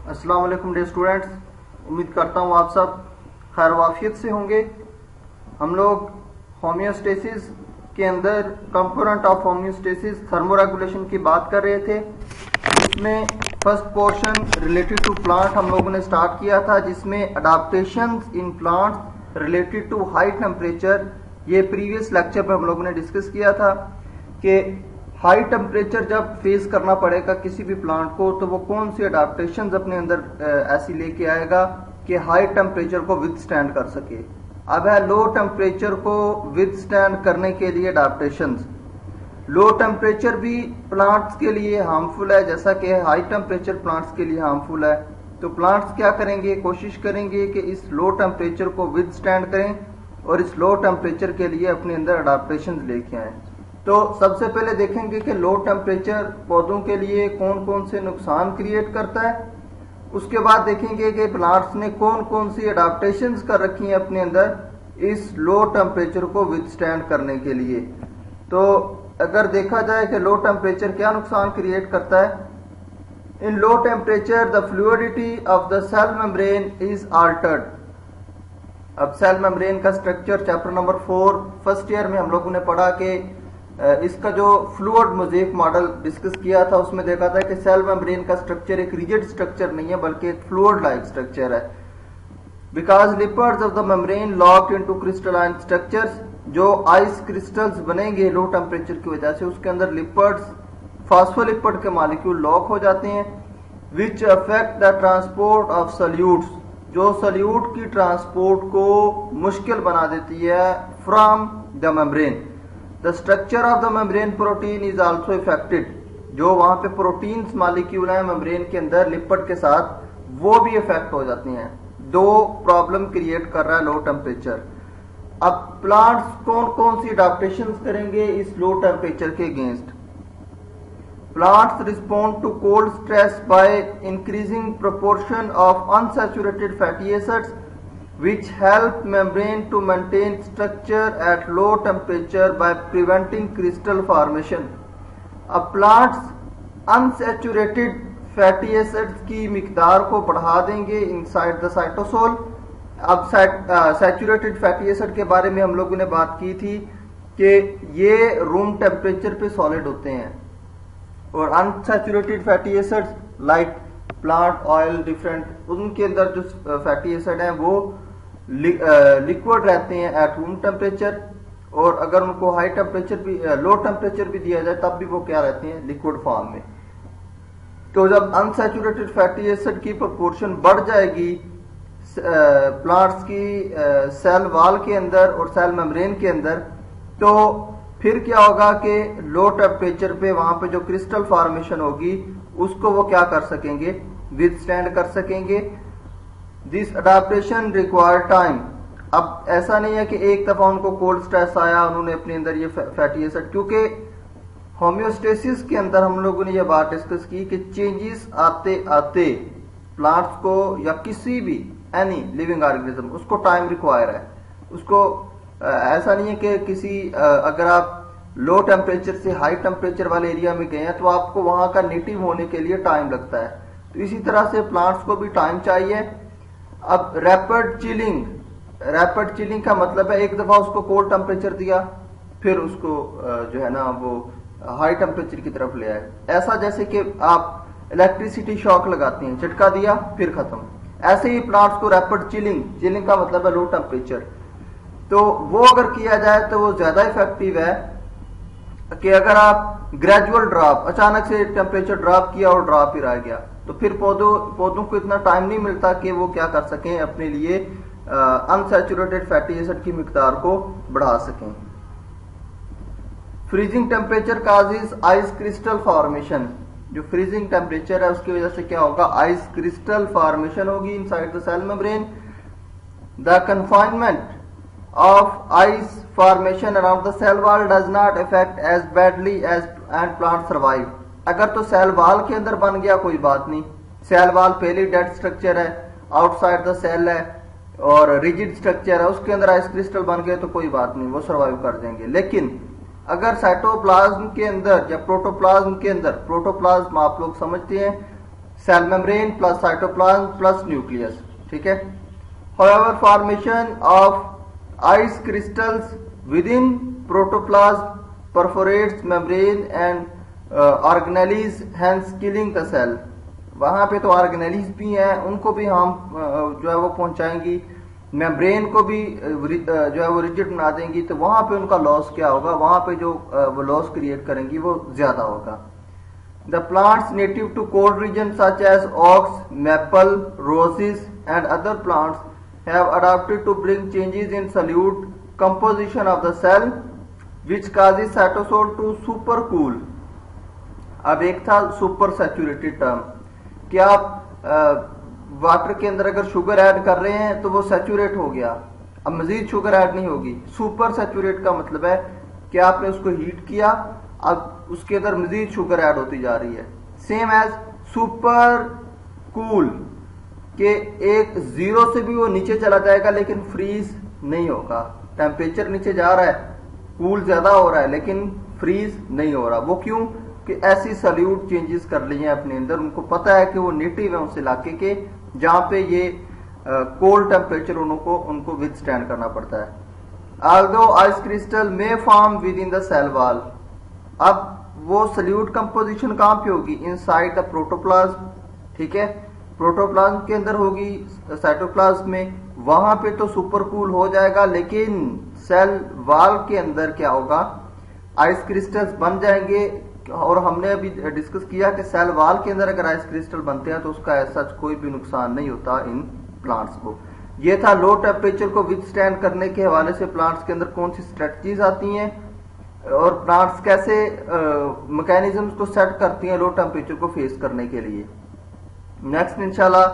अस्सलाम वालेकुम dear students, उम्मीद करता हूँ आप सब खैर वाफियत से होंगे। हम लोग होम्योस्टेसिस के अंदर कंपोनेंट ऑफ होम्योस्टेसिस थर्मोरेगुलेशन की बात कर रहे थे। इसमें first portion related to plant हम लोगों ने स्टार्ट किया था, जिसमें adaptations in plants related to high temperature, ये प्रीवियस लेक्चर में हम लोगों ने डिस्कस किया था कि हाई टेम्परेचर जब फेस करना पड़ेगा किसी भी प्लांट को, तो वो कौन सी अडाप्टेशंस अपने अंदर ऐसी लेके आएगा कि हाई टेम्परेचर को विदस्टैंड कर सके। अब है लो टेम्परेचर को विदस्टैंड करने के लिए अडाप्टेशंस। लो टेम्परेचर भी प्लांट्स के लिए हार्मफुल है, जैसा कि हाई टेम्परेचर प्लांट्स के लिए हार्मफुल है। तो प्लांट्स क्या करेंगे, कोशिश करेंगे कि इस लो टेम्परेचर को विदस्टैंड करें और इस लो टेम्परेचर के लिए अपने अंदर अडाप्टेशंस लेके आए। तो सबसे पहले देखेंगे कि लो टेम्परेचर पौधों के लिए कौन कौन से नुकसान क्रिएट करता है। उसके बाद देखेंगे कि प्लांट्स ने कौन कौन सी अडाप्टेशंस कर रखी हैं अपने अंदर इस लो टेम्परेचर को विदस्टैंड करने के लिए। तो अगर देखा जाए कि लो टेम्परेचर क्या नुकसान क्रिएट करता है, in low temperature the fluidity of the cell membrane is altered. अब सेल मेम्ब्रेन का structure chapter number 4 first year में हम लोगों ने पढ़ा कि इसका जो फ्लूइड मोज़ेक मॉडल डिस्कस किया था, उसमें देखा था कि सेल मेम्ब्रेन का स्ट्रक्चर एक रिजिड स्ट्रक्चर नहीं है बल्कि एक फ्लूइड लाइक स्ट्रक्चर है। Because leopards of the membrane locked into crystalline structures, जो आइस क्रिस्टल्स बनेंगे लो टेम्परेचर की वजह से, उसके अंदर लिपर्ड्स फॉस्फोलिपिड के मॉलिक्यूल लॉक हो जाते हैं, which affect the transport of salutes, जो सल्यूट की ट्रांसपोर्ट को मुश्किल बना देती है from the membrane. The structure of the membrane protein is also affected, जो वहां पे प्रोटीन्स मॉलिक्यूल हैं मेम्ब्रेन के अंदर लिपिड के साथ, वो भी इफेक्ट हो जाती हैं। दो प्रॉब्लम क्रिएट कर रहा है लो टेम्परेचर। अब प्लांट्स कौन कौन सी अडाप्टेशंस करेंगे इस लो टेम्परेचर के against. Plants respond to cold stress by increasing proportion of unsaturated fatty acids which help membrane to maintain structure at low temperature by preventing crystal formation। अब plants unsaturated fatty acids की मिकदार को बढ़ा देंगे inside the cytosol. अब saturated fatty acid के बारे में हम लोगों ने बात की थी कि ये रूम टेम्परेचर पे सॉलिड होते हैं, और unsaturated fatty acids like plant oil different, उनके अंदर जो फैटी एसिड हैं वो लिक्विड रहते हैं एट रूम टेम्परेचर, और अगर उनको हाई टेम्परेचर भी लो टेम्परेचर भी दिया जाए तब भी वो क्या रहते हैं, लिक्विड फॉर्म में। तो जब अनसैचुरेटेड फैटी एसिड की प्रोपोर्शन बढ़ जाएगी प्लांट्स की सेल वॉल के अंदर और सेल मेम्ब्रेन के अंदर, तो फिर क्या होगा कि लो टेम्परेचर पे वहां पे जो क्रिस्टल फॉर्मेशन होगी उसको वो क्या कर सकेंगे, विदस्टैंड कर सकेंगे। This adaptation require time. अब ऐसा नहीं है कि एक दफा उनको कोल्ड स्ट्रेस आया उन्होंने अपने अंदर ये फैटी एसिड, क्योंकि होम्योस्टेसिस के अंदर हम लोगों ने ये बात डिस्कस की कि चेंजेस आते आते प्लांट्स को या किसी भी एनी लिविंग ऑर्गेनिज्म उसको टाइम रिक्वायर है। उसको ऐसा नहीं है कि किसी अगर आप लो टेम्परेचर से हाई टेम्परेचर वाले एरिया में गए हैं तो आपको वहां का नेटिव होने के लिए टाइम लगता है, तो इसी तरह से प्लांट्स को भी टाइम चाहिए। अब रैपिड चिलिंग का मतलब है एक दफा उसको कोल्ड टेम्परेचर दिया फिर उसको जो है ना वो हाई टेम्परेचर की तरफ ले आए। ऐसा जैसे कि आप इलेक्ट्रिसिटी शॉक लगाते हैं, झटका दिया फिर खत्म, ऐसे ही प्लांट्स को रैपिड चिलिंग का मतलब है लो टेम्परेचर। तो वो अगर किया जाए तो वो ज्यादा इफेक्टिव है कि अगर आप ग्रेजुअल ड्रॉप, अचानक से टेम्परेचर ड्रॉप किया और ड्रॉप ही रह गया, तो फिर पौधों को इतना टाइम नहीं मिलता कि वो क्या कर सकें, अपने लिए अनसैचुरेटेड फैटी एसिड की मिकदार को बढ़ा सकें। Freezing temperature causes ice crystal formation. जो फ्रीजिंग टेम्परेचर है उसकी वजह से क्या होगा, आइस क्रिस्टल फॉर्मेशन होगी inside the cell membrane. The confinement of ice formation around the cell wall does not affect as badly as and plant survive। अगर तो सेल वॉल के अंदर बन गया कोई बात नहीं, सेल वॉल पहले डेड स्ट्रक्चर है, आउटसाइड द सेल है और रिजिड स्ट्रक्चर है, उसके अंदर आइस क्रिस्टल बन गए तो कोई बात नहीं, वो सर्वाइव कर देंगे। लेकिन अगर साइटोप्लाज्म के अंदर या प्रोटोप्लाज्म के अंदर, प्रोटोप्लाज्म आप लोग समझते हैं cell membrane plus cytoplasm plus nucleus, ठीक है। However, formation of ice crystals within protoplasm perforates membrane and organelles, hence killing the cell. वहां पे तो ऑर्गेनेलीज भी हैं, उनको भी हम जो है वो पहुंचाएंगी, मेम्ब्रेन को भी जो है वो रिजिड बना देंगी, तो वहां पे उनका लॉस क्या होगा, वहां पे जो वो लॉस क्रिएट करेंगी वो ज्यादा होगा। The plants native to cold regions such as oaks, maple, roses and other plants have adapted to bring changes in solute composition of the cell which causes cytosol to supercool. अब एक था super saturated term कि आप water के अंदर अगर sugar add कर रहे हैं तो वो सैचुरेट हो गया, अब मजीद शुगर ऐड नहीं होगी। सुपर सैचुरेट का मतलब है कि आपने उसको हीट किया, अब उसके अंदर मजीद शुगर ऐड होती जा रही है। सेम एज सुपर कूल के एक जीरो से भी वो नीचे चला जाएगा लेकिन फ्रीज नहीं होगा। टेम्परेचर नीचे जा रहा है, कूल ज्यादा हो रहा है लेकिन फ्रीज नहीं हो रहा। वो क्यों कि ऐसी सल्यूट चेंजेस कर ली हैं अपने अंदर, उनको पता है कि वो नेटिव है उस इलाके के जहां पे ये कोल्ड टेम्परेचर उनको विथस्टैंड करना पड़ता है। ऑल्दो आइस क्रिस्टल में फॉर्म विद इन द सेल वॉल, अब वो सल्यूट कंपोजिशन कहां पे होगी, इनसाइड द प्रोटोप्लाज्म, ठीक है। प्रोटोप्लाज्म के अंदर होगी, साइटोप्लाज्म में, वहां पे तो सुपर कूल हो जाएगा, लेकिन सेल वॉल के अंदर क्या होगा, आइस क्रिस्टल्स बन जाएंगे। और हमने अभी डिस्कस किया कि सेल वॉल के अंदर अगर आइस क्रिस्टल बनते हैं तो उसका ऐसा कोई भी नुकसान नहीं होता इन प्लांट्स को। ये था लो टेम्परेचर को विथस्टैंड करने के हवाले से प्लांट्स के अंदर कौन सी स्ट्रेटजीज आती हैं और प्लांट्स कैसे मैकेनिज्म्स को सेट करती हैं लो टेम्परेचर को फेस करने के लिए। नेक्स्ट इंशाल्लाह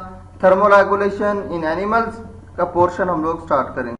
थर्मोरेगुलेशन इन एनिमल्स का पोर्शन हम लोग स्टार्ट करेंगे।